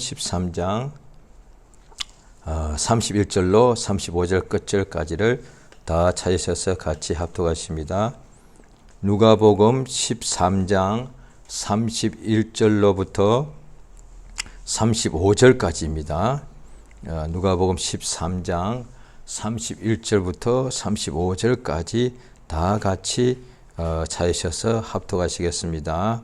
13장 31절로 35절 끝절까지를 다 찾으셔서 같이 합독하십니다. 누가복음 13장 31절로부터 35절까지입니다. 누가복음 13장 31절부터 35절까지 다 같이 찾으셔서 합독하시겠습니다.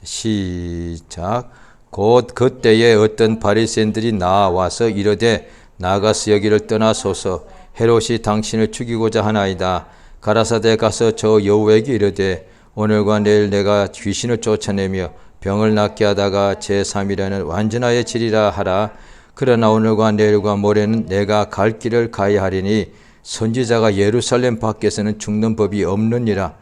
시작. 곧 그때에 어떤 바리새인들이 나와서 이르되 나가서 여기를 떠나소서 헤롯이 당신을 죽이고자 하나이다. 가라사대 가서 저 여우에게 이르되 오늘과 내일 내가 귀신을 쫓아내며 병을 낫게 하다가 제3일에는 완전하여지리라 하라. 그러나 오늘과 내일과 모레는 내가 갈 길을 가야 하리니 선지자가 예루살렘 밖에서는 죽는 법이 없느니라.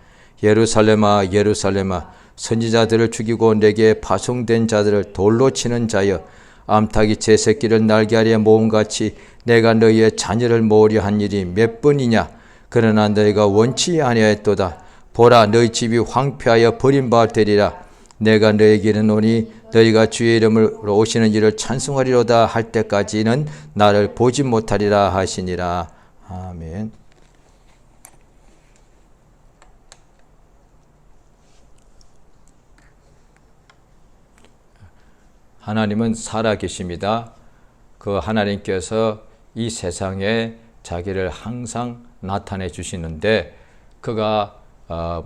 예루살렘아 예루살렘아 선지자들을 죽이고 내게 파송된 자들을 돌로 치는 자여, 암탉이 제 새끼를 날개아리에 모음같이 내가 너희의 자녀를 모으려 한 일이 몇 번이냐. 그러나 너희가 원치 아니하였도다. 보라, 너희 집이 황폐하여 버림받을 때리라. 내가 너희에게 이르노니 너희가 주의 이름으로 오시는 일을 찬송하리로다 할 때까지는 나를 보지 못하리라 하시니라. 아멘. 하나님은 살아계십니다. 그 하나님께서 이 세상에 자기를 항상 나타내 주시는데, 그가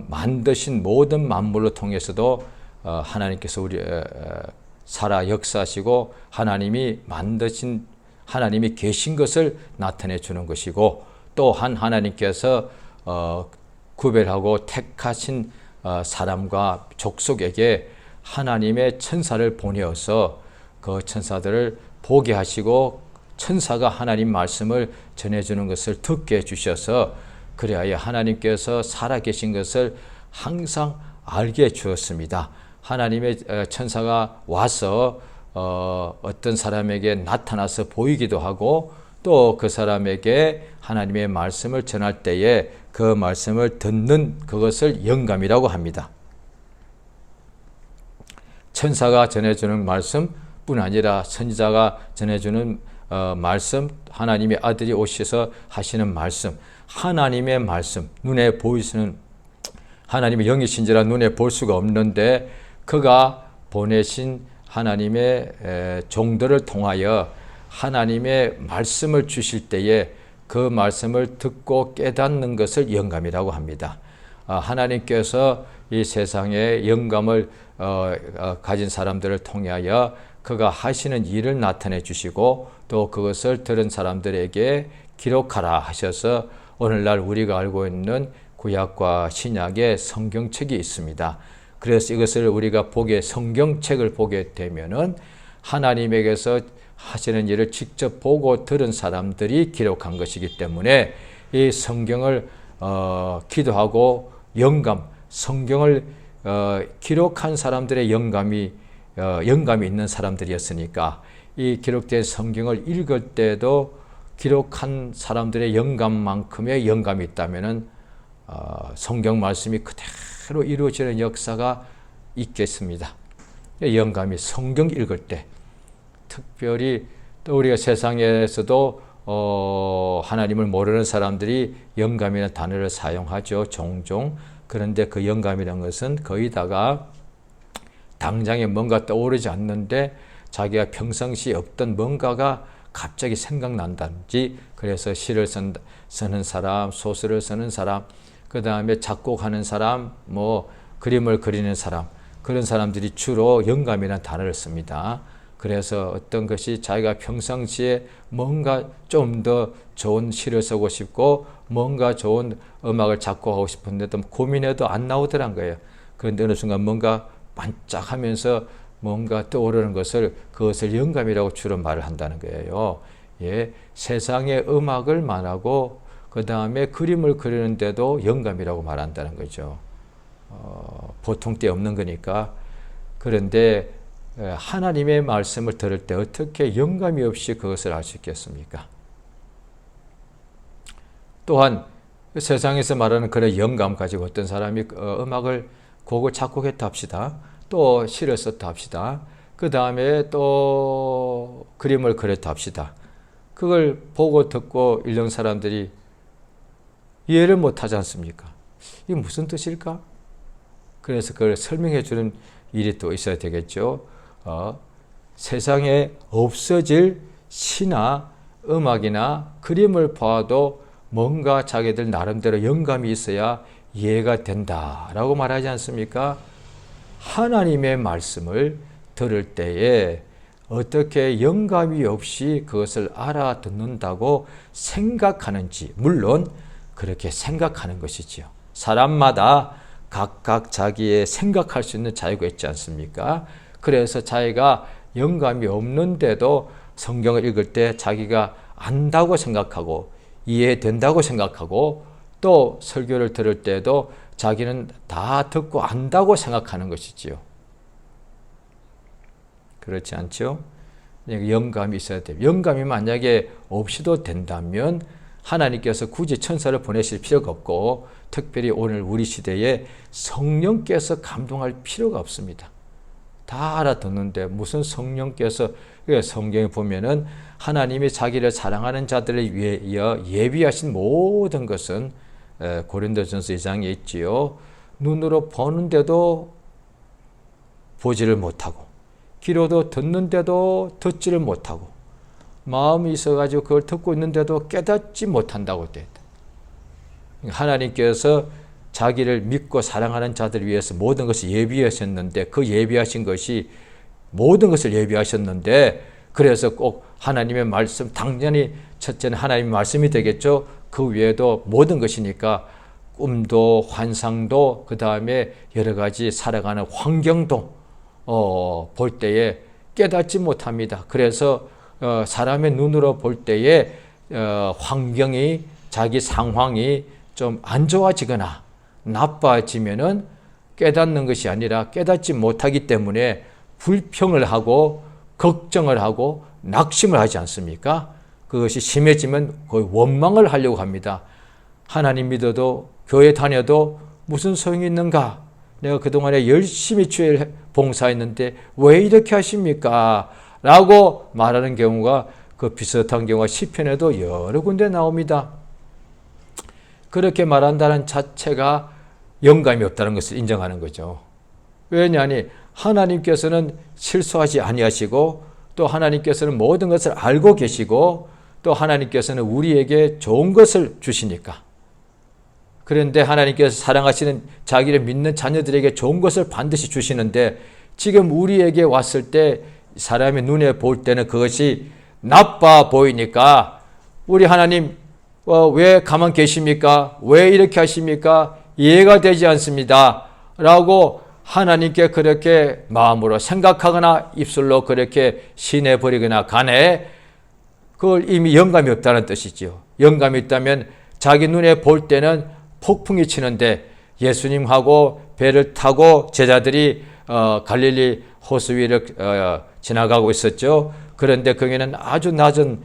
만드신 모든 만물을 통해서도 하나님께서 우리 살아 역사하시고 하나님이 만드신, 하나님이 계신 것을 나타내 주는 것이고, 또한 하나님께서 구별하고 택하신 사람과 족속에게 하나님의 천사를 보내어서 그 천사들을 보게 하시고 천사가 하나님 말씀을 전해주는 것을 듣게 해주셔서 그래야 하나님께서 살아계신 것을 항상 알게 주었습니다. 하나님의 천사가 와서 어떤 사람에게 나타나서 보이기도 하고, 또 그 사람에게 하나님의 말씀을 전할 때에 그 말씀을 듣는 그것을 영감이라고 합니다. 천사가 전해주는 말씀뿐 아니라 선지자가 전해주는 말씀, 하나님의 아들이 오셔서 하시는 말씀, 하나님의 말씀, 눈에 보이시는 하나님의 영이신지라 눈에 볼 수가 없는데 그가 보내신 하나님의 종들을 통하여 하나님의 말씀을 주실 때에 그 말씀을 듣고 깨닫는 것을 영감이라고 합니다. 하나님께서 이 세상에 영감을 가진 사람들을 통하여 그가 하시는 일을 나타내 주시고, 또 그것을 들은 사람들에게 기록하라 하셔서 오늘날 우리가 알고 있는 구약과 신약의 성경책이 있습니다. 그래서 이것을 우리가 성경책을 보게 되면은 하나님에게서 하시는 일을 직접 보고 들은 사람들이 기록한 것이기 때문에 이 성경을 기도하고 성경을 기록한 사람들의 영감이 있는 사람들이었으니까, 이 기록된 성경을 읽을 때도 기록한 사람들의 영감만큼의 영감이 있다면은 성경 말씀이 그대로 이루어지는 역사가 있겠습니다. 영감이 성경 읽을 때, 특별히 또 우리가 세상에서도 하나님을 모르는 사람들이 영감이라는 단어를 사용하죠, 종종. 그런데 그 영감이라는 것은 거의 다가 당장에 뭔가 떠오르지 않는데 자기가 평상시에 없던 뭔가가 갑자기 생각난다든지, 그래서 시를 쓰는 사람, 소설을 쓰는 사람, 그 다음에 작곡하는 사람, 그림을 그리는 사람, 그런 사람들이 주로 영감이라는 단어를 씁니다. 그래서 어떤 것이 자기가 평상시에 뭔가 좀 더 좋은 시를 쓰고 싶고 뭔가 좋은 음악을 작곡하고 싶은데도 고민해도 안 나오더란 거예요. 그런데 어느 순간 뭔가 반짝하면서 뭔가 떠오르는 그것을 영감이라고 주로 말을 한다는 거예요. 예, 세상의 음악을 말하고 그 다음에 그림을 그리는데도 영감이라고 말한다는 거죠. 보통 때 없는 거니까. 그런데 하나님의 말씀을 들을 때 어떻게 영감이 없이 그것을 알 수 있겠습니까? 또한 세상에서 말하는 그런 영감 가지고 어떤 사람이 곡을 작곡했다 합시다. 또 시를 썼다 합시다. 그 다음에 또 그림을 그렸다 합시다. 그걸 보고 듣고 읽는 사람들이 이해를 못하지 않습니까? 이게 무슨 뜻일까? 그래서 그걸 설명해 주는 일이 또 있어야 되겠죠. 세상에 없어질 시나 음악이나 그림을 봐도 뭔가 자기들 나름대로 영감이 있어야 이해가 된다라고 말하지 않습니까? 하나님의 말씀을 들을 때에 어떻게 영감이 없이 그것을 알아듣는다고 생각하는지, 물론 그렇게 생각하는 것이지요. 사람마다 각각 자기의 생각할 수 있는 자유가 있지 않습니까? 그래서 자기가 영감이 없는데도 성경을 읽을 때 자기가 안다고 생각하고 이해된다고 생각하고 또 설교를 들을 때도 자기는 다 듣고 안다고 생각하는 것이지요. 그렇지 않죠? 영감이 있어야 돼요. 영감이 만약에 없이도 된다면 하나님께서 굳이 천사를 보내실 필요가 없고 특별히 오늘 우리 시대에 성령께서 감동할 필요가 없습니다. 다 알아듣는데 무슨 성령께서, 성경에 보면은 하나님이 자기를 사랑하는 자들을 위하여 예비하신 모든 것은 고린도전서 2장에 있지요. 눈으로 보는데도 보지를 못하고 귀로도 듣는데도 듣지를 못하고 마음이 있어가지고 그걸 듣고 있는데도 깨닫지 못한다고 되어 있다. 하나님께서 자기를 믿고 사랑하는 자들을 위해서 모든 것을 예비하셨는데 그 예비하신 것이 모든 것을 예비하셨는데 그래서 꼭 하나님의 말씀, 당연히 첫째는 하나님의 말씀이 되겠죠. 그 외에도 모든 것이니까 꿈도 환상도 그 다음에 여러 가지 살아가는 환경도 볼 때에 깨닫지 못합니다. 그래서 사람의 눈으로 볼 때에 환경이 자기 상황이 좀 안 좋아지거나 나빠지면은 깨닫는 것이 아니라 깨닫지 못하기 때문에 불평을 하고 걱정을 하고 낙심을 하지 않습니까? 그것이 심해지면 거의 원망을 하려고 합니다. 하나님 믿어도 교회 다녀도 무슨 소용이 있는가? 내가 그동안에 열심히 주일 봉사했는데 왜 이렇게 하십니까? 라고 말하는 경우가 그 비슷한 경우가 시편에도 여러 군데 나옵니다. 그렇게 말한다는 자체가 영감이 없다는 것을 인정하는 거죠. 왜냐하니 하나님께서는 실수하지 아니하시고 또 하나님께서는 모든 것을 알고 계시고 또 하나님께서는 우리에게 좋은 것을 주시니까. 그런데 하나님께서 사랑하시는 자기를 믿는 자녀들에게 좋은 것을 반드시 주시는데 지금 우리에게 왔을 때 사람의 눈에 볼 때는 그것이 나빠 보이니까 우리 하나님 왜 가만 계십니까? 왜 이렇게 하십니까? 이해가 되지 않습니다. 라고 하나님께 그렇게 마음으로 생각하거나 입술로 그렇게 시내버리거나 간에 그걸 이미 영감이 없다는 뜻이죠. 영감이 있다면 자기 눈에 볼 때는 폭풍이 치는데 예수님하고 배를 타고 제자들이 갈릴리 호수 위를 지나가고 있었죠. 그런데 거기는 아주 낮은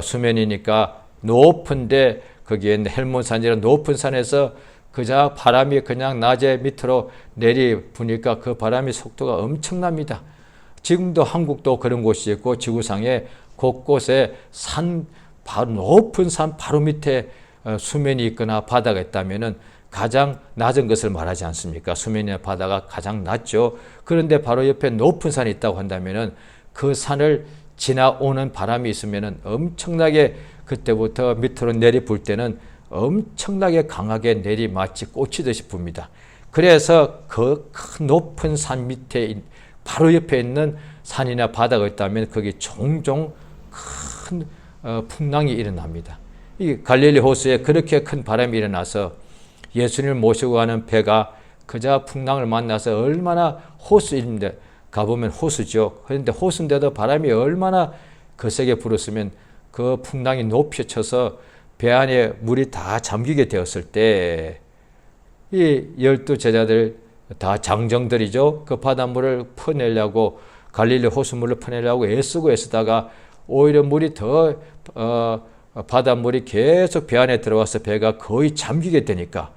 수면이니까 높은데 거기에 헬몬산이라는 높은 산에서 그저 바람이 그냥 낮에 밑으로 내리부니까 그 바람의 속도가 엄청납니다. 지금도 한국도 그런 곳이 있고 지구상에 곳곳에 바로 높은 산 바로 밑에 수면이 있거나 바다가 있다면은 가장 낮은 것을 말하지 않습니까? 수면이나 바다가 가장 낮죠. 그런데 바로 옆에 높은 산이 있다고 한다면은 그 산을 지나오는 바람이 있으면은 엄청나게 그때부터 밑으로 내리불 때는 엄청나게 강하게 마치 꽂히듯이 붑니다. 그래서 그 큰 높은 산 밑에 바로 옆에 있는 산이나 바다가 있다면 거기 종종 큰 풍랑이 일어납니다. 이 갈릴리 호수에 그렇게 큰 바람이 일어나서 예수님을 모시고 가는 배가 그저 풍랑을 만나서 얼마나 호수인데 가보면 호수죠. 그런데 호수인데도 바람이 얼마나 거세게 불었으면 그 풍랑이 높이 쳐서 배 안에 물이 다 잠기게 되었을 때 이 12제자들 다 장정들이죠. 그 바닷물을 퍼내려고 갈릴리 호수물을 퍼내려고 애쓰다가 오히려 물이 더 바닷물이 계속 배 안에 들어와서 배가 거의 잠기게 되니까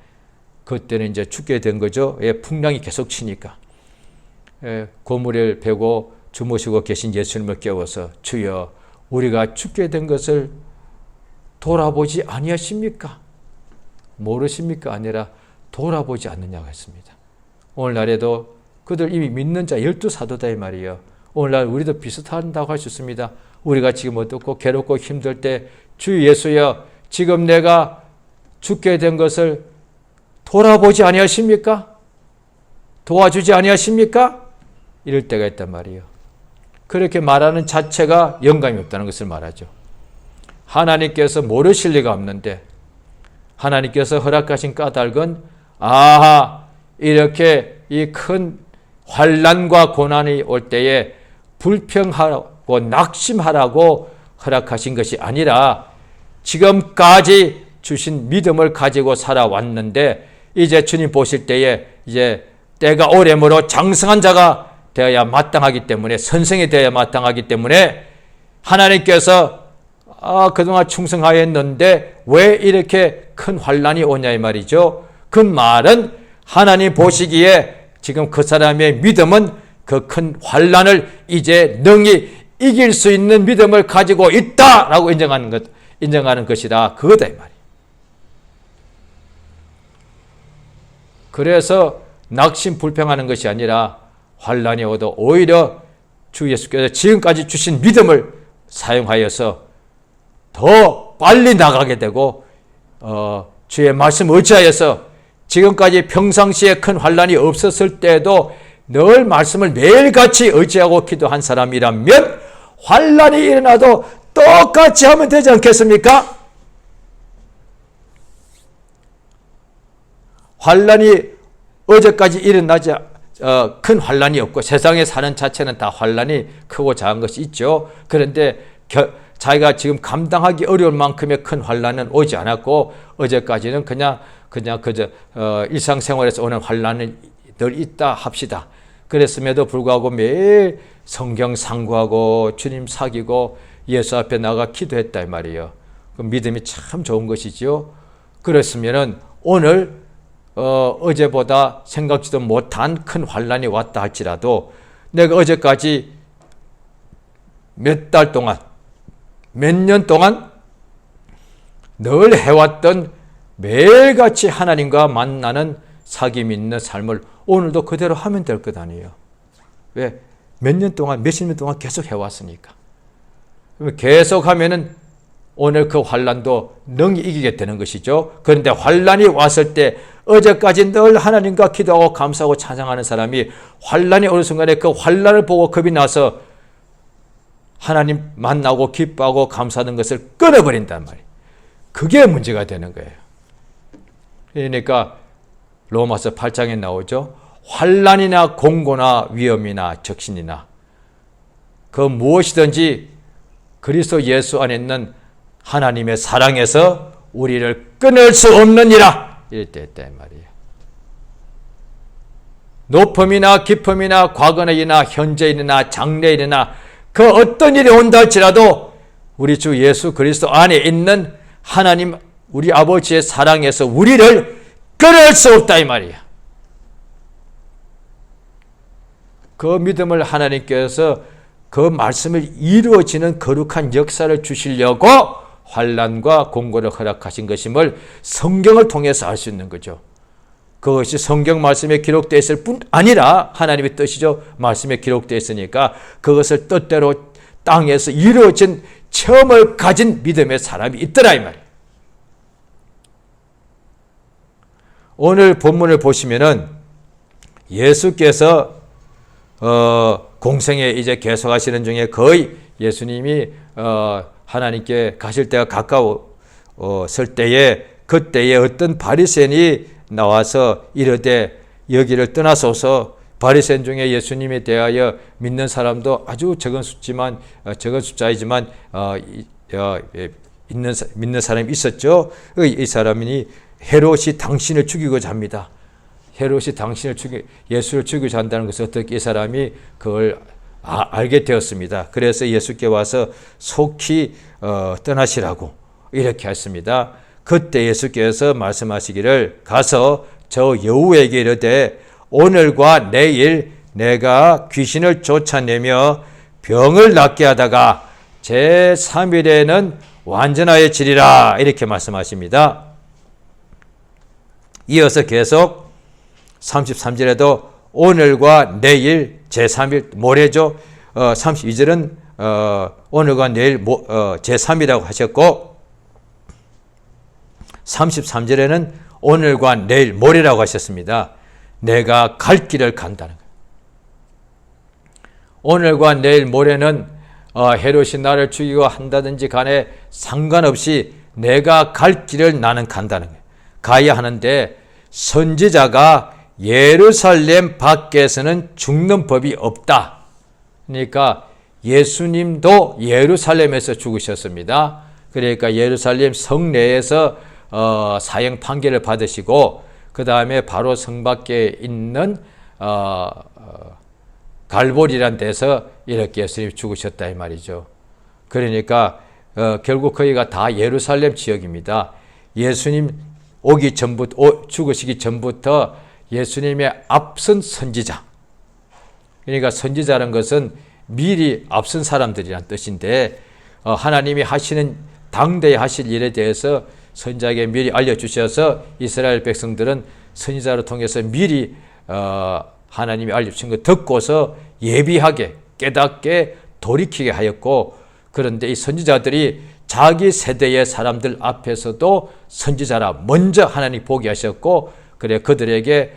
그때는 이제 죽게 된 거죠. 풍랑이 계속 치니까. 고무를 베고 주무시고 계신 예수님을 깨워서 주여 우리가 죽게 된 것을 돌아보지 아니하십니까? 모르십니까? 아니라 돌아보지 않느냐고 했습니다. 오늘날에도 그들 이미 믿는 자 12사도다 이 말이에요. 오늘날 우리도 비슷한다고 할 수 있습니다. 우리가 지금 어둡고 괴롭고 힘들 때 주 예수여 지금 내가 죽게 된 것을 돌아보지 아니하십니까? 도와주지 아니하십니까? 이럴 때가 있단 말이에요. 그렇게 말하는 자체가 영감이 없다는 것을 말하죠. 하나님께서 모르실 리가 없는데 하나님께서 허락하신 까닭은 이렇게 이 큰 환난과 고난이 올 때에 불평하고 낙심하라고 허락하신 것이 아니라 지금까지 주신 믿음을 가지고 살아왔는데 이제 주님 보실 때에 이제 때가 오래므로 장성한 자가 되어야 마땅하기 때문에 선생이 되어야 마땅하기 때문에 하나님께서 그동안 충성하였는데 왜 이렇게 큰 환난이 오냐 이 말이죠. 그 말은 하나님 보시기에 지금 그 사람의 믿음은 그 큰 환난을 이제 능히 이길 수 있는 믿음을 가지고 있다라고 인정하는 것이다. 그거다 이 말이에요. 그래서 낙심 불평하는 것이 아니라 환난이 오도 오히려 주 예수께서 지금까지 주신 믿음을 사용하여서 더 빨리 나가게 되고 주의 말씀 의지하여서 지금까지 평상시에 큰 환난이 없었을 때에도 늘 말씀을 매일같이 의지하고 기도한 사람이라면 환난이 일어나도 똑같이 하면 되지 않겠습니까? 환난이 어제까지 일어나지 큰 환난이 없고 세상에 사는 자체는 다 환난이 크고 작은 것이 있죠. 그런데 자기가 지금 감당하기 어려울 만큼의 큰 환난은 오지 않았고 어제까지는 그냥 그저 일상생활에서 오는 환난은 늘 있다 합시다. 그랬음에도 불구하고 매일 성경 상고하고 주님 사귀고 예수 앞에 나가 기도했다 이 말이에요. 그 믿음이 참 좋은 것이지요. 그랬으면은 오늘 어제보다 생각지도 못한 큰 환난이 왔다 할지라도 내가 어제까지 몇 달 동안 몇 년 동안 늘 해왔던 매일같이 하나님과 만나는 사귐 있는 삶을 오늘도 그대로 하면 될 것 아니에요. 왜? 몇 년 동안 몇십 년 동안 계속 해왔으니까. 계속 하면은 오늘 그 환난도 능히 이기게 되는 것이죠. 그런데 환난이 왔을 때 어제까지 늘 하나님과 기도하고 감사하고 찬양하는 사람이 환난이 오는 순간에 그 환난을 보고 겁이 나서 하나님 만나고 기뻐하고 감사하는 것을 끊어버린단 말이에요. 그게 문제가 되는 거예요. 그러니까 로마서 8장에 나오죠. 환난이나 공고나 위험이나 적신이나 그 무엇이든지 그리스도 예수 안에 있는 하나님의 사랑에서 우리를 끊을 수 없느니라 이럴 때 했다 말이에요. 높음이나 깊음이나 과거의 일이나 현재의 일이나 장래의 일이나 그 어떤 일이 온다 할지라도 우리 주 예수 그리스도 안에 있는 하나님 우리 아버지의 사랑에서 우리를 끊을 수 없다 이 말이에요. 그 믿음을 하나님께서 그 말씀을 이루어지는 거룩한 역사를 주시려고 환난과 공고를 허락하신 것임을 성경을 통해서 알 수 있는 거죠. 그것이 성경 말씀에 기록되어 있을 뿐 아니라 하나님의 뜻이죠. 말씀에 기록되어 있으니까 그것을 뜻대로 땅에서 이루어진 체험을 가진 믿음의 사람이 있더라 이 말이에요. 오늘 본문을 보시면은 예수께서 공생에 이제 계속하시는 중에 거의 예수님이 하나님께 가실 때가 가까웠을 때에 그때에 어떤 바리새인이 나와서 이르되 여기를 떠나소서. 바리새인 중에 예수님에 대하여 믿는 사람도 아주 적은 숫자이지만 믿는 사람이 있었죠. 이 사람이 헤롯이 당신을 죽이고자 합니다. 헤롯이 예수를 죽이고자 한다는 것을 어떻게 이 사람이 그걸 알게 되었습니다. 그래서 예수께 와서 속히 떠나시라고 이렇게 했습니다. 그때 예수께서 말씀하시기를 가서 저 여우에게 이르되 오늘과 내일 내가 귀신을 쫓아내며 병을 낫게 하다가 제3일에는 완전하여지리라 이렇게 말씀하십니다. 이어서 계속 33절에도 오늘과 내일 제3일 모레죠. 32절은 오늘과 내일 제3이라고 하셨고 33절에는 오늘과 내일 모레라고 하셨습니다. 내가 갈 길을 간다는 거예요. 오늘과 내일 모레는 헤롯이 나를 죽이고 한다든지 간에 상관없이 내가 갈 길을 나는 간다는 거예요. 가야 하는데 선지자가 예루살렘 밖에서는 죽는 법이 없다. 그러니까 예수님도 예루살렘에서 죽으셨습니다. 그러니까 예루살렘 성내에서 사형 판결을 받으시고 그 다음에 바로 성 밖에 있는 갈보리란 데서 이렇게 예수님이 죽으셨다 이 말이죠. 그러니까 결국 거기가 다 예루살렘 지역입니다. 예수님 오기 전부터 죽으시기 전부터 예수님의 앞선 선지자. 그러니까 선지자라는 것은 미리 앞선 사람들이란 뜻인데 하나님이 하시는 당대에 하실 일에 대해서 선지자에게 미리 알려주셔서 이스라엘 백성들은 선지자를 통해서 미리 하나님이 알려주신 것 듣고서 예비하게 깨닫게 돌이키게 하였고 그런데 이 선지자들이 자기 세대의 사람들 앞에서도 선지자라 먼저 하나님 보게 하셨고 그래 그들에게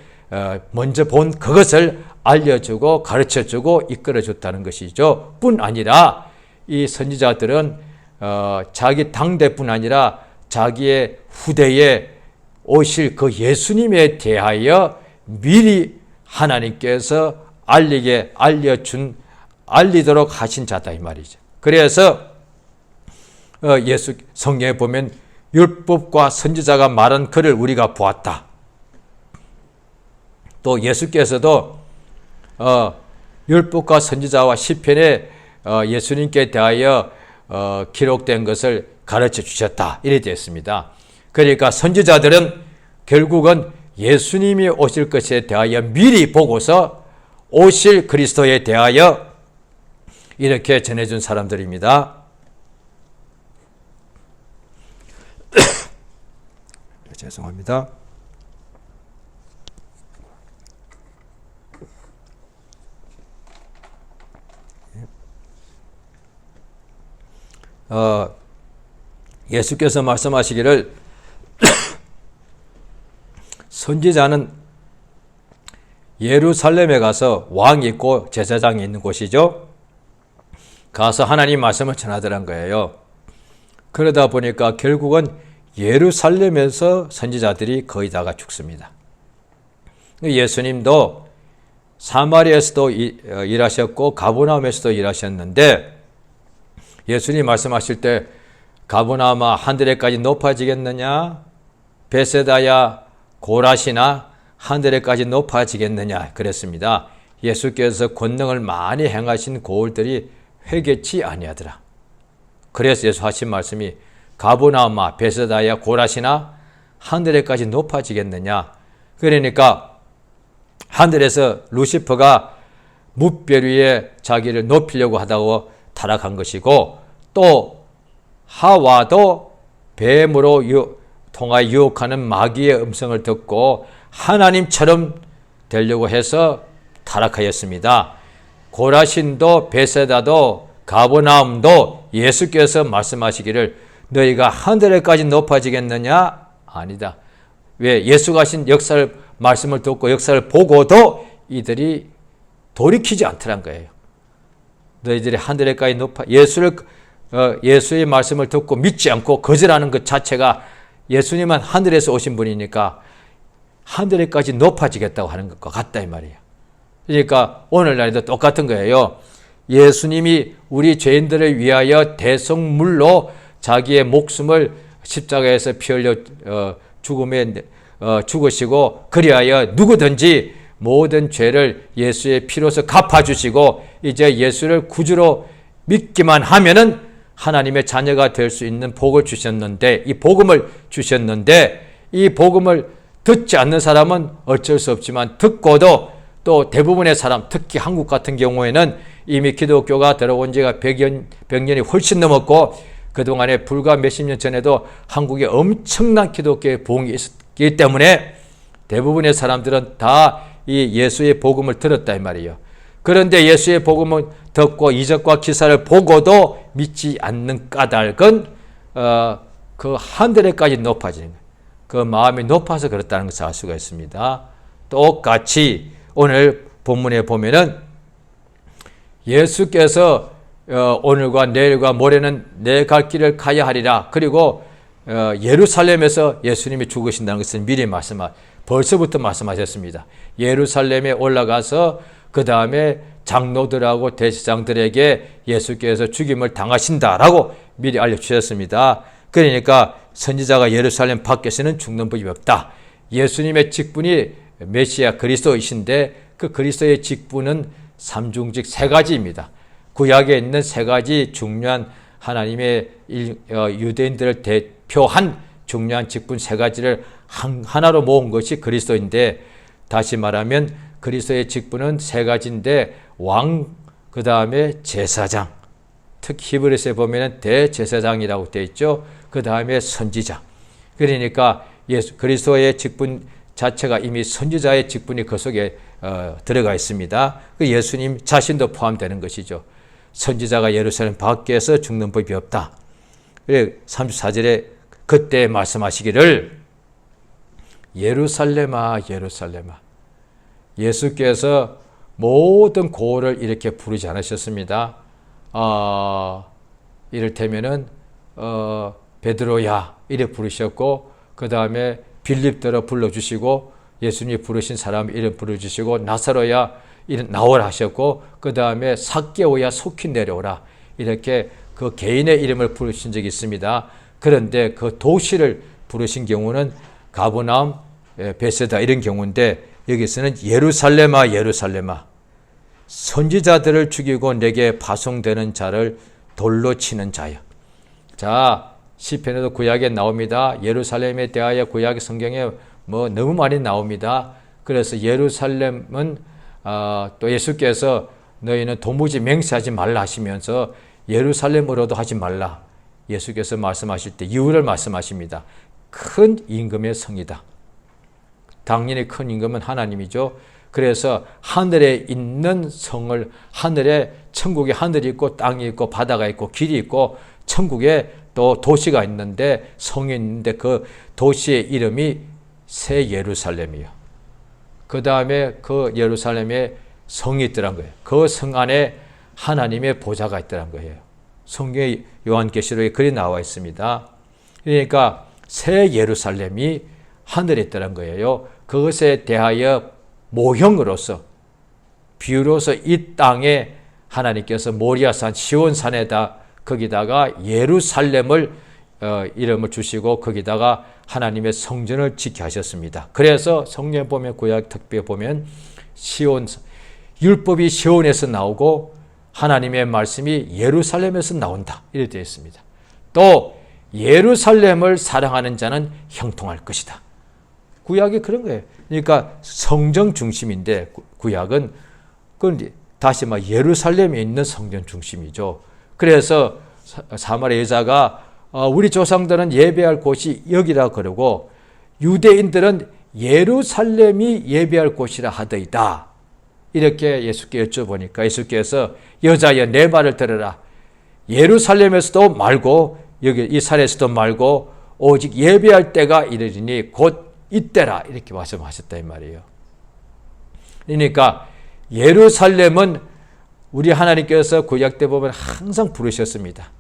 먼저 본 그것을 알려주고 가르쳐주고 이끌어줬다는 것이죠. 뿐 아니라 이 선지자들은 자기 당대뿐 아니라 자기의 후대에 오실 그 예수님에 대하여 미리 하나님께서 알리도록 하신 자다 이 말이죠. 그래서 예수 성경에 보면 율법과 선지자가 말한 글을 우리가 보았다. 또 예수께서도 율법과 선지자와 시편에 예수님께 대하여 기록된 것을 가르쳐 주셨다. 이래 되었습니다. 그러니까 선지자들은 결국은 예수님이 오실 것에 대하여 미리 보고서 오실 그리스도에 대하여 이렇게 전해준 사람들입니다. 죄송합니다. 예수께서 말씀하시기를 선지자는 예루살렘에 가서 왕이 있고 제사장이 있는 곳이죠. 가서 하나님 말씀을 전하더란 거예요. 그러다 보니까 결국은 예루살렘에서 선지자들이 거의 다가 죽습니다. 예수님도 사마리아에서도 일하셨고 가버나움에서도 일하셨는데 예수님 말씀하실 때 가버나움아 하늘에까지 높아지겠느냐 베세다야 고라시나 하늘에까지 높아지겠느냐 그랬습니다. 예수께서 권능을 많이 행하신 고을들이 회개치 아니하더라. 그래서 예수 하신 말씀이 가버나움아 베세다야 고라시나 하늘에까지 높아지겠느냐. 그러니까 하늘에서 루시퍼가 무별 위에 자기를 높이려고 하다고 타락한 것이고 또 하와도 뱀으로 통하여 유혹하는 마귀의 음성을 듣고 하나님처럼 되려고 해서 타락하였습니다. 고라신도 베세다도 가버나움도 예수께서 말씀하시기를 너희가 하늘에까지 높아지겠느냐? 아니다. 왜? 예수가 하신 역사를 말씀을 듣고 역사를 보고도 이들이 돌이키지 않더란 거예요. 너희들이 하늘에까지 예수의 말씀을 듣고 믿지 않고 거절하는 것 자체가 예수님은 하늘에서 오신 분이니까 하늘에까지 높아지겠다고 하는 것과 같다 이 말이에요. 그러니까 오늘날에도 똑같은 거예요. 예수님이 우리 죄인들을 위하여 대성물로 자기의 목숨을 십자가에서 피 흘려 죽음에 죽으시고 그리하여 누구든지 모든 죄를 예수의 피로서 갚아주시고 이제 예수를 구주로 믿기만 하면은 하나님의 자녀가 될 수 있는 복을 주셨는데 이 복음을 주셨는데 이 복음을 듣지 않는 사람은 어쩔 수 없지만 듣고도 또 대부분의 사람, 특히 한국 같은 경우에는 이미 기독교가 들어온 지가 100년이 훨씬 넘었고 그동안에 불과 몇십 년 전에도 한국에 엄청난 기독교의 부흥이 있었기 때문에 대부분의 사람들은 다 이 예수의 복음을 들었다 이 말이에요. 그런데 예수의 복음을 듣고 이적과 기사를 보고도 믿지 않는 까닭은 그 하늘에까지 높아지는 거예요. 그 마음이 높아서 그렇다는 것을 알 수가 있습니다. 똑같이 오늘 본문에 보면은 예수께서 오늘과 내일과 모레는 내 갈 길을 가야 하리라. 그리고 예루살렘에서 예수님이 죽으신다는 것을 미리 벌써부터 말씀하셨습니다. 예루살렘에 올라가서 그 다음에 장로들하고 대제사장들에게 예수께서 죽임을 당하신다라고 미리 알려주셨습니다. 그러니까 선지자가 예루살렘 밖에서는 죽는 법이 없다. 예수님의 직분이 메시아 그리스도이신데 그 그리스도의 직분은 삼중직 세 가지입니다. 구약에 있는 세 가지 중요한 하나님의 유대인들을 대표한 중요한 직분 세 가지를 하나로 모은 것이 그리스도인데, 다시 말하면 그리스도의 직분은 세 가지인데 왕, 그 다음에 제사장, 특히 히브리서에 보면 대제사장이라고 되어 있죠. 그 다음에 선지자. 그러니까 그리스도의 직분 자체가 이미 선지자의 직분이 그 속에 들어가 있습니다. 그 예수님 자신도 포함되는 것이죠. 선지자가 예루살렘 밖에서 죽는 법이 없다. 34절에 그때 말씀하시기를 예루살렘아 예루살렘아, 예수께서 모든 고을을 이렇게 부르지 않으셨습니다. 이를테면은 베드로야 이래 부르셨고, 그 다음에 빌립들어 불러주시고, 예수님이 부르신 사람 이름 부르주시고, 나사로야 이름 나오라 하셨고, 그 다음에 삭개오야 속히 내려오라, 이렇게 그 개인의 이름을 부르신 적이 있습니다. 그런데 그 도시를 부르신 경우는 가버나움, 베세다 이런 경우인데, 여기서는 예루살렘아 예루살렘아, 선지자들을 죽이고 내게 파송되는 자를 돌로 치는 자여. 자, 시편에도 구약에 나옵니다. 예루살렘에 대하여 구약 성경에 너무 많이 나옵니다. 그래서 예루살렘은 또 예수께서 너희는 도무지 맹세하지 말라 하시면서 예루살렘으로도 하지 말라, 예수께서 말씀하실 때 이유를 말씀하십니다. 큰 임금의 성이다. 당연히 큰 임금은 하나님이죠. 그래서 하늘에 있는 성을, 하늘에 천국에 하늘이 있고 땅이 있고 바다가 있고 길이 있고 천국에 또 도시가 있는데 성이 있는데 그 도시의 이름이 새 예루살렘이요. 그 다음에 그 예루살렘에 성이 있더란 거예요. 그 성 안에 하나님의 보좌가 있더란 거예요. 성경의 요한계시록에 글이 나와 있습니다. 그러니까 새 예루살렘이 하늘에 있더란 거예요. 그것에 대하여 모형으로서, 비유로서 이 땅에 하나님께서 모리아산 시온산에다 거기다가 예루살렘을 이름을 주시고 거기다가 하나님의 성전을 짓게 하셨습니다. 그래서 성경에 보면, 구약 특별히 보면 율법이 시온에서 나오고 하나님의 말씀이 예루살렘에서 나온다 이렇게 되어 있습니다. 또 예루살렘을 사랑하는 자는 형통할 것이다. 구약이 그런 거예요. 그러니까 성전 중심인데 구약은 다시 예루살렘에 있는 성전 중심이죠. 그래서 사마리아 여자가 우리 조상들은 예배할 곳이 여기라 그러고 유대인들은 예루살렘이 예배할 곳이라 하더이다. 이렇게 예수께 여쭤보니까 예수께서 여자여 내 말을 들으라. 예루살렘에서도 말고 여기 이스라엘에서도 말고 오직 예배할 때가 이르리니 곧 이때라, 이렇게 말씀하셨다 이 말이에요. 그러니까 예루살렘은 우리 하나님께서 구약 때 보면 항상 부르셨습니다.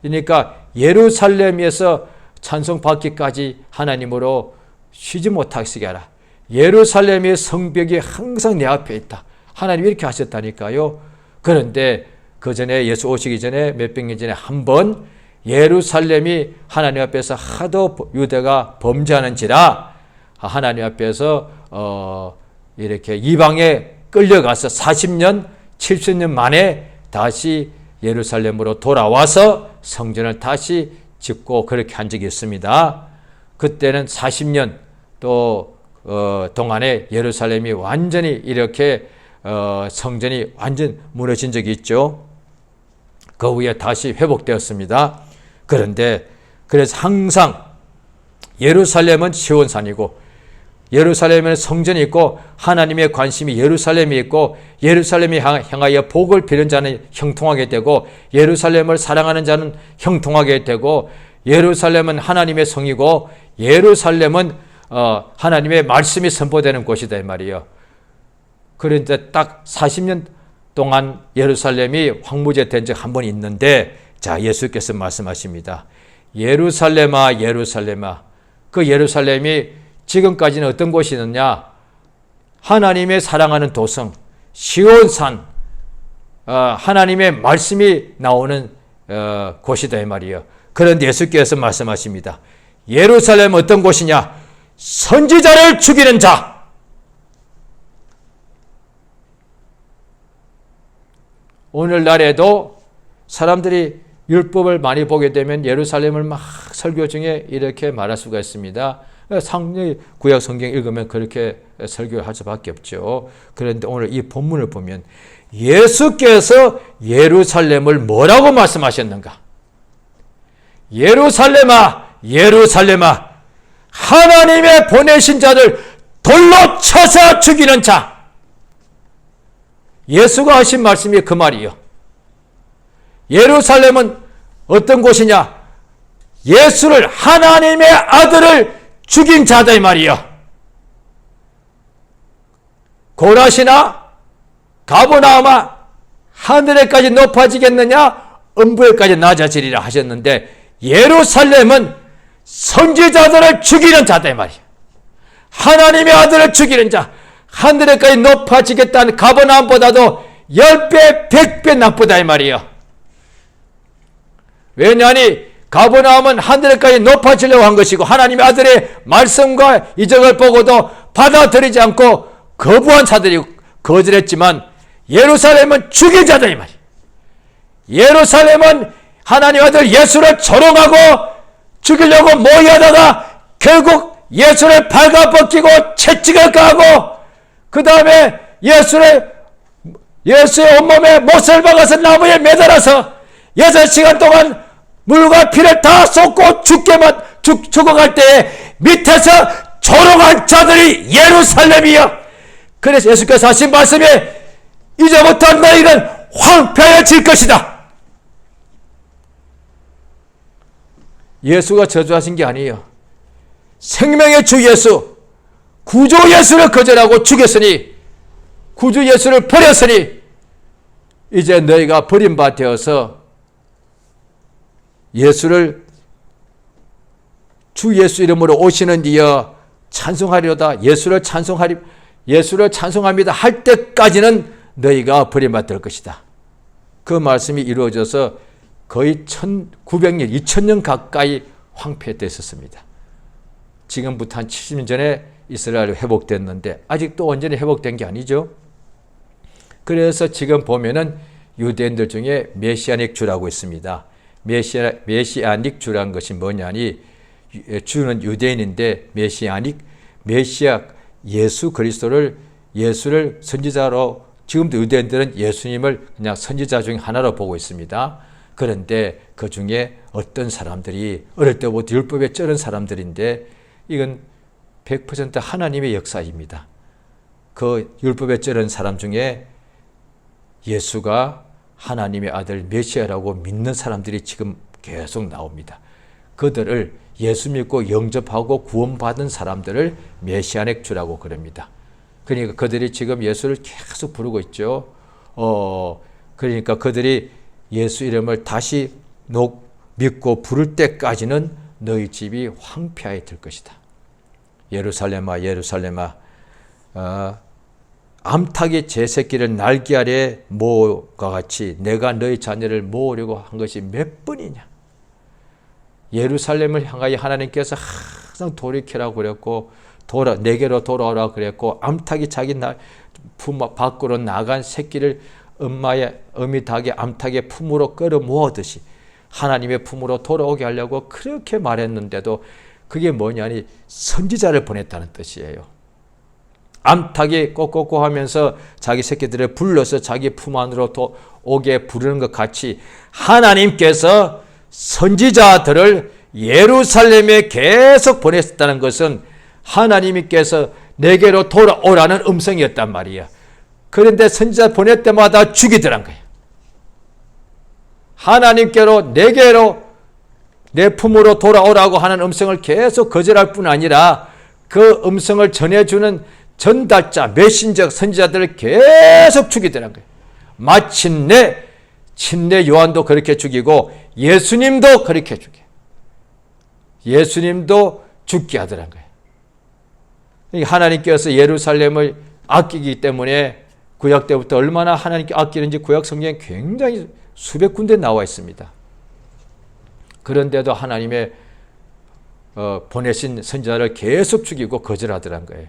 그러니까 예루살렘에서 찬송 받기까지 하나님으로 쉬지 못하시게 하라. 예루살렘의 성벽이 항상 내 앞에 있다. 하나님이 이렇게 하셨다니까요. 그런데 그 전에 예수 오시기 전에 몇백 년 전에 한 번 예루살렘이 하나님 앞에서 하도 유대가 범죄하는지라 하나님 앞에서 이렇게 이방에 끌려가서 40년, 70년 만에 다시 예루살렘으로 돌아와서 성전을 다시 짓고 그렇게 한 적이 있습니다. 그때는 40년 또 동안에 예루살렘이 완전히 이렇게 성전이 완전 무너진 적이 있죠. 그 후에 다시 회복되었습니다. 그런데 그래서 항상 예루살렘은 시온산이고 예루살렘에는 성전이 있고 하나님의 관심이 예루살렘이 있고 예루살렘이 향하여 복을 빌는 자는 형통하게 되고 예루살렘을 사랑하는 자는 형통하게 되고 예루살렘은 하나님의 성이고 예루살렘은 하나님의 말씀이 선포되는 곳이다 이 말이에요. 그런데 딱 40년 동안 예루살렘이 황무지 된 적 한 번 있는데 자 예수께서 말씀하십니다. 예루살렘아 예루살렘아 그 예루살렘이 지금까지는 어떤 곳이었느냐? 하나님의 사랑하는 도성 시온산 하나님의 말씀이 나오는 곳이다 이 말이에요. 그런데 예수께서 말씀하십니다. 예루살렘 어떤 곳이냐? 선지자를 죽이는 자. 오늘날에도 사람들이 율법을 많이 보게 되면 예루살렘을 막 설교 중에 이렇게 말할 수가 있습니다. 상당히 구약 성경 읽으면 그렇게 설교할 수밖에 없죠. 그런데 오늘 이 본문을 보면 예수께서 예루살렘을 뭐라고 말씀하셨는가? 예루살렘아 예루살렘아 하나님의 보내신 자들 돌로 쳐서 죽이는 자. 예수가 하신 말씀이 그 말이요. 예루살렘은 어떤 곳이냐? 예수를 하나님의 아들을 죽인 자다 이 말이요. 고라시나 가버나움아 하늘에까지 높아지겠느냐? 음부에까지 낮아지리라 하셨는데 예루살렘은 선지자들을 죽이는 자다 이 말이에요. 하나님의 아들을 죽이는 자. 하늘에까지 높아지겠다는 가버나움보다도 10배, 100배 나쁘다 이 말이에요. 왜냐하니 가버나움은 하늘에까지 높아지려고 한 것이고 하나님의 아들의 말씀과 이적을 보고도 받아들이지 않고 거부한 자들이 거절했지만 예루살렘은 죽인 자다 이 말이에요. 예루살렘은 하나님의 아들 예수를 조롱하고 죽이려고 모여다가 결국 예수를 발가벗기고 채찍을 가하고 그 다음에 예수의 온몸에 못을 박아서 나무에 매달아서 6시간 동안 물과 피를 다 쏟고 죽어갈 때에 밑에서 조롱한 자들이 예루살렘이요. 그래서 예수께서 하신 말씀이 이제부터 너희는 황폐해질 것이다. 예수가 저주하신 게 아니에요. 생명의 주 예수, 구주 예수를 거절하고 죽였으니 구주 예수를 버렸으니 이제 너희가 버림받아서 예수를 주 예수 이름으로 오시는 이여 찬송하리로다. 예수를 찬송합니다 할 때까지는 너희가 버림받을 것이다. 그 말씀이 이루어져서 거의 1900년, 2000년 가까이 황폐됐었습니다. 지금부터 한 70년 전에 이스라엘이 회복됐는데 아직도 완전히 회복된 게 아니죠. 그래서 지금 보면은 유대인들 중에 메시아닉 주라고 있습니다. 메시아닉 주라는 것이 뭐냐니 주는 유대인인데 메시아 예수 그리스도를 예수를 선지자로 지금도 유대인들은 예수님을 그냥 선지자 중에 하나로 보고 있습니다. 그런데 그 중에 어떤 사람들이 어릴 때부터 율법에 쩔은 사람들인데 이건 100% 하나님의 역사입니다. 그 율법에 쩔은 사람 중에 예수가 하나님의 아들 메시아라고 믿는 사람들이 지금 계속 나옵니다. 그들을 예수 믿고 영접하고 구원받은 사람들을 메시아닉 주라고 그럽니다. 그러니까 그들이 지금 예수를 계속 부르고 있죠. 그러니까 그들이 예수 이름을 다시 믿고 부를 때까지는 너희 집이 황폐하게 될 것이다. 예루살렘아 예루살렘아 암탉이 제 새끼를 날개 아래 모으과 같이 내가 너희 자녀를 모으려고 한 것이 몇 번이냐. 예루살렘을 향하여 하나님께서 항상 돌이키라고 그랬고 내게로 돌아오라고 그랬고 암탉이 자기 품 밖으로 나간 새끼를 어미 닭의 암탉의 품으로 끌어모으듯이 하나님의 품으로 돌아오게 하려고 그렇게 말했는데도 그게 뭐냐니 선지자를 보냈다는 뜻이에요. 암탉이 꼬꼬꼬 하면서 자기 새끼들을 불러서 자기 품 안으로 오게 부르는 것 같이 하나님께서 선지자들을 예루살렘에 계속 보냈다는 것은 하나님께서 내게로 돌아오라는 음성이었단 말이야. 그런데 선지자 보낼 때마다 죽이더란 거야. 하나님께로 내게로 내 품으로 돌아오라고 하는 음성을 계속 거절할 뿐 아니라 그 음성을 전해주는 전달자, 메신저 선지자들을 계속 죽이더란 거예요. 마침내 침례 요한도 그렇게 죽이고 예수님도 그렇게 죽여. 예수님도 죽게 하더란 거예요. 하나님께서 예루살렘을 아끼기 때문에 구약 때부터 얼마나 하나님께 아끼는지 구약 성경에 굉장히 수백 군데 나와 있습니다. 그런데도 하나님의 보내신 선지자를 계속 죽이고 거절하더란 거예요.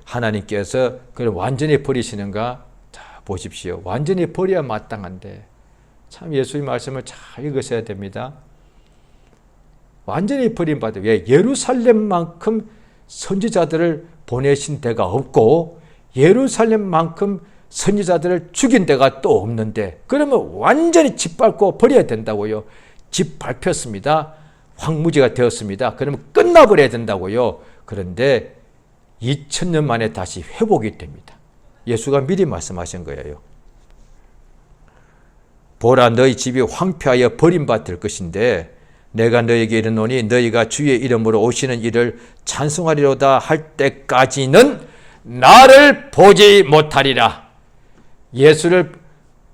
하나님께서 그걸 완전히 버리시는가? 자, 보십시오. 완전히 버려야 마땅한데 참 예수의 말씀을 잘 읽으셔야 됩니다. 완전히 버림받아. 왜? 예루살렘만큼 선지자들을 보내신 데가 없고 예루살렘만큼 선지자들을 죽인 데가 또 없는데 그러면 완전히 짓밟고 버려야 된다고요. 짓밟혔습니다. 황무지가 되었습니다. 그러면 끝나버려야 된다고요. 그런데 2000년 만에 다시 회복이 됩니다. 예수가 미리 말씀하신 거예요. 보라, 너희 집이 황폐하여 버림받을 것인데 내가 너희에게 이르노니 너희가 주의 이름으로 오시는 이를 찬송하리로다 할 때까지는 나를 보지 못하리라. 예수를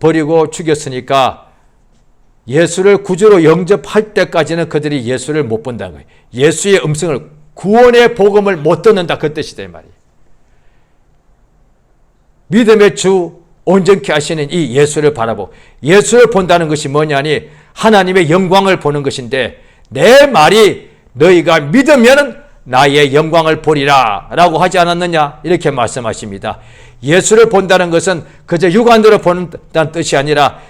버리고 죽였으니까 예수를 구주로 영접할 때까지는 그들이 예수를 못 본다는 거예요. 예수의 음성을, 구원의 복음을 못 듣는다, 그 뜻이다 이 말이에요. 믿음의 주 온전케 하시는 이 예수를 바라보고 예수를 본다는 것이 뭐냐니 하나님의 영광을 보는 것인데 내 말이 너희가 믿으면 나의 영광을 보리라 라고 하지 않았느냐 이렇게 말씀하십니다. 예수를 본다는 것은 그저 육안으로 본다는 뜻이 아니라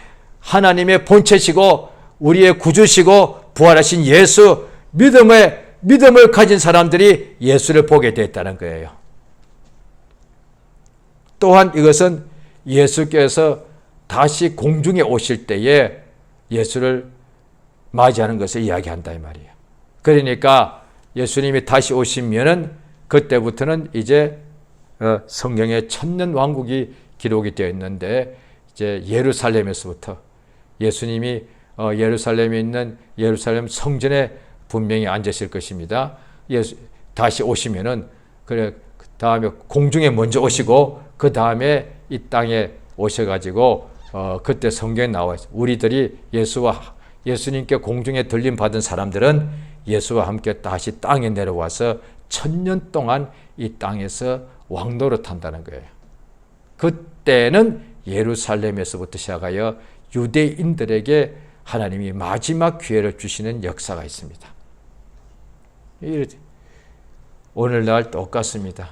하나님의 본체시고 우리의 구주시고 부활하신 예수, 믿음을 가진 사람들이 예수를 보게 됐다는 거예요. 또한 이것은 예수께서 다시 공중에 오실 때에 예수를 맞이하는 것을 이야기한다 이 말이에요. 그러니까 예수님이 다시 오시면은 그때부터는 이제 성경의 천년 왕국이 기록이 되어 있는데 이제 예루살렘에서부터 예수님이 예루살렘에 있는 예루살렘 성전에 분명히 앉으실 것입니다. 다시 오시면은 그 다음에 공중에 먼저 오시고 그 다음에 이 땅에 오셔가지고 그때 성경에 나와 있어요. 우리들이 예수님께 공중에 들림 받은 사람들은 예수와 함께 다시 땅에 내려와서 1000년 동안 이 땅에서 왕노릇 한다는 거예요. 그때는 예루살렘에서부터 시작하여 유대인들에게 하나님이 마지막 기회를 주시는 역사가 있습니다. 오늘날 똑같습니다.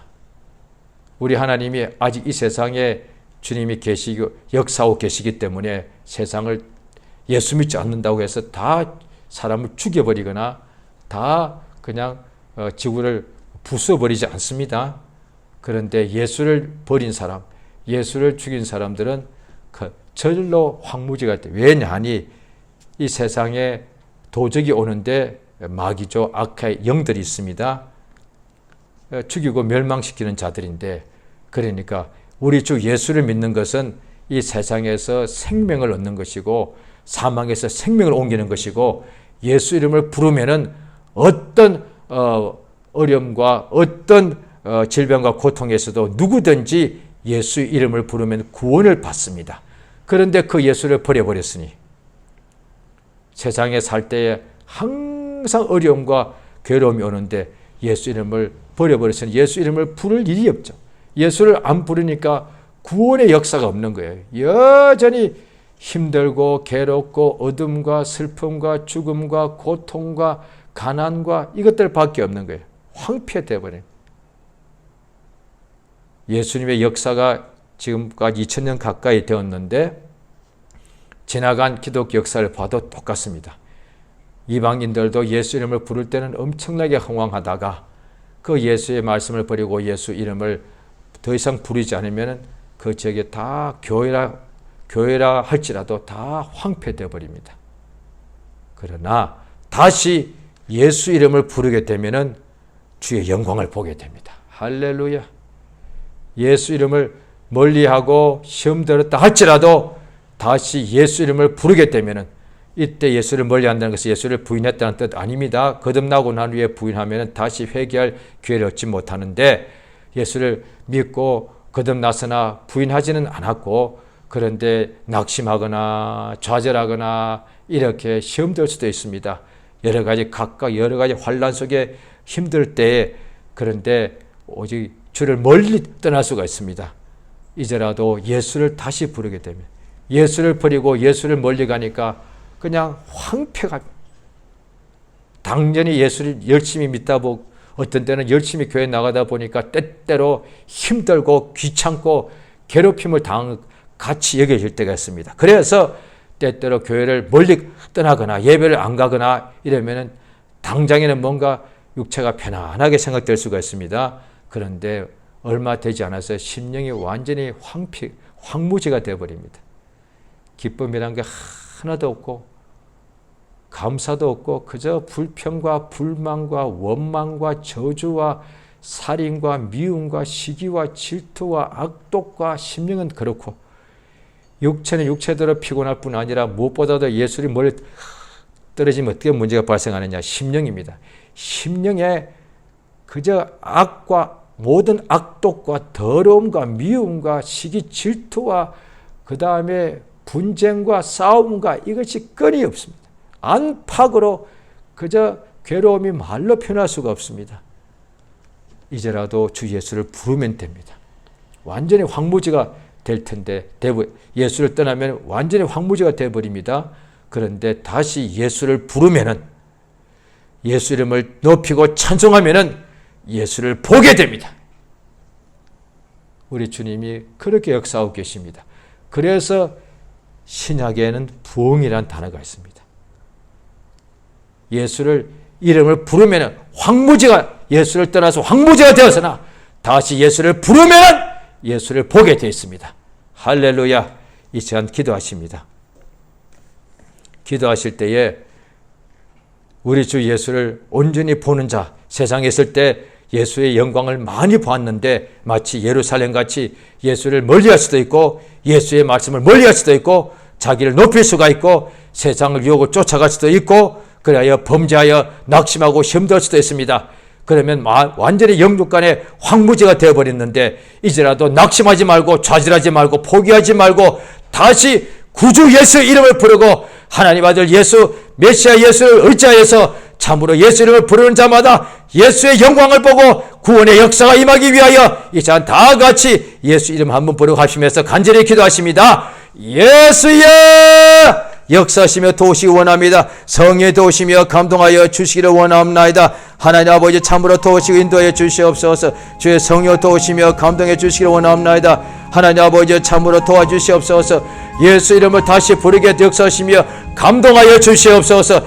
우리 하나님이 아직 이 세상에 주님이 계시고 역사하고 계시기 때문에 세상을 예수 믿지 않는다고 해서 다 사람을 죽여버리거나 다 그냥 지구를 부숴버리지 않습니다. 그런데 예수를 버린 사람, 예수를 죽인 사람들은 절로 황무지가 돼. 왜냐하니 이 세상에 도적이 오는데 마귀죠, 악의 영들이 있습니다. 죽이고 멸망시키는 자들인데, 그러니까 우리 주 예수를 믿는 것은 이 세상에서 생명을 얻는 것이고 사망에서 생명을 옮기는 것이고 예수 이름을 부르면은 어떤 어려움과 어떤 질병과 고통에서도 누구든지 예수 이름을 부르면 구원을 받습니다. 그런데 그 예수를 버려버렸으니 세상에 살 때에 항상 어려움과 괴로움이 오는데 예수 이름을 버려버렸으니 예수 이름을 부를 일이 없죠. 예수를 안 부르니까 구원의 역사가 없는 거예요. 여전히 힘들고 괴롭고 어둠과 슬픔과 죽음과 고통과 가난과 이것들밖에 없는 거예요. 황폐되어 버려요. 예수님의 역사가 지금까지 2000년 가까이 되었는데 지나간 기독교 역사를 봐도 똑같습니다. 이방인들도 예수 이름을 부를 때는 엄청나게 흥황하다가 그 예수의 말씀을 버리고 예수 이름을 더 이상 부르지 않으면 그 지역에 다 교회라 할지라도 다 황폐되어 버립니다. 그러나 다시 예수 이름을 부르게 되면 주의 영광을 보게 됩니다. 할렐루야. 예수 이름을 멀리하고 시험 들었다 할지라도 다시 예수 이름을 부르게 되면, 이때 예수를 멀리한다는 것은 예수를 부인했다는 뜻 아닙니다. 거듭나고 난 후에 부인하면 다시 회개할 기회를 얻지 못하는데, 예수를 믿고 거듭났으나 부인하지는 않았고, 그런데 낙심하거나 좌절하거나 이렇게 시험 들 수도 있습니다. 각각 여러 가지 환난 속에 힘들 때에, 그런데 오직 주를 멀리 떠날 수가 있습니다. 이제라도 예수를 다시 부르게 되면, 예수를 버리고 예수를 멀리 가니까 그냥 황폐가, 당연히 예수를 열심히 믿다 보고 어떤 때는 열심히 교회 나가다 보니까 때때로 힘들고 귀찮고 괴롭힘을 같이 여겨질 때가 있습니다. 그래서 때때로 교회를 멀리 떠나거나 예배를 안 가거나 이러면은 당장에는 뭔가 육체가 편안하게 생각될 수가 있습니다. 그런데 얼마 되지 않아서 심령이 완전히 황무지가 되어버립니다. 기쁨이란 게 하나도 없고 감사도 없고 그저 불평과 불만과 원망과 저주와 살인과 미움과 시기와 질투와 악독과 심령은 그렇고, 육체는 육체대로 피곤할 뿐 아니라 무엇보다도 예수를 멀리 떨어지면 어떻게 문제가 발생하느냐, 심령입니다. 심령에 그저 악과 모든 악독과 더러움과 미움과 시기 질투와 그 다음에 분쟁과 싸움과 이것이 끈이 없습니다. 안팎으로 그저 괴로움이 말로 표현할 수가 없습니다. 이제라도 주 예수를 부르면 됩니다. 완전히 황무지가 될 텐데, 예수를 떠나면 완전히 황무지가 되어버립니다. 그런데 다시 예수를 부르면은, 예수 이름을 높이고 찬송하면은 예수를 보게 됩니다. 우리 주님이 그렇게 역사하고 계십니다. 그래서 신약에는 부흥이라는 단어가 있습니다. 예수를 이름을 부르면 황무지가, 예수를 떠나서 황무지가 되었으나 다시 예수를 부르면 예수를 보게 되어 있습니다. 할렐루야. 이 시간 기도하십니다. 기도하실 때에 우리 주 예수를 온전히 보는 자, 세상에 있을 때 예수의 영광을 많이 보았는데 마치 예루살렘같이 예수를 멀리할 수도 있고 예수의 말씀을 멀리할 수도 있고 자기를 높일 수가 있고 세상을 유혹을 쫓아갈 수도 있고 그래야 범죄하여 낙심하고 시험될 수도 있습니다. 그러면 완전히 영육 간의 황무지가 되어버렸는데, 이제라도 낙심하지 말고 좌절하지 말고 포기하지 말고 다시 구주 예수 이름을 부르고 하나님 아들 예수 메시아 예수를 의지하여서 참으로 예수 이름을 부르는 자마다 예수의 영광을 보고 구원의 역사가 임하기 위하여 이 시간 다 같이 예수 이름 한번 부르고 하시면서 간절히 기도하십니다. 예수여 역사하시며 도우시기 원합니다. 성령의 도우시며 감동하여 주시기를 원합니다. 하나님 아버지 참으로 도우시고 인도해 주시옵소서. 주의 성령 도우시며 감동해 주시기를 원합니다. 하나님 아버지 참으로 도와주시옵소서. 예수 이름을 다시 부르게 역사하시며 감동하여 주시옵소서.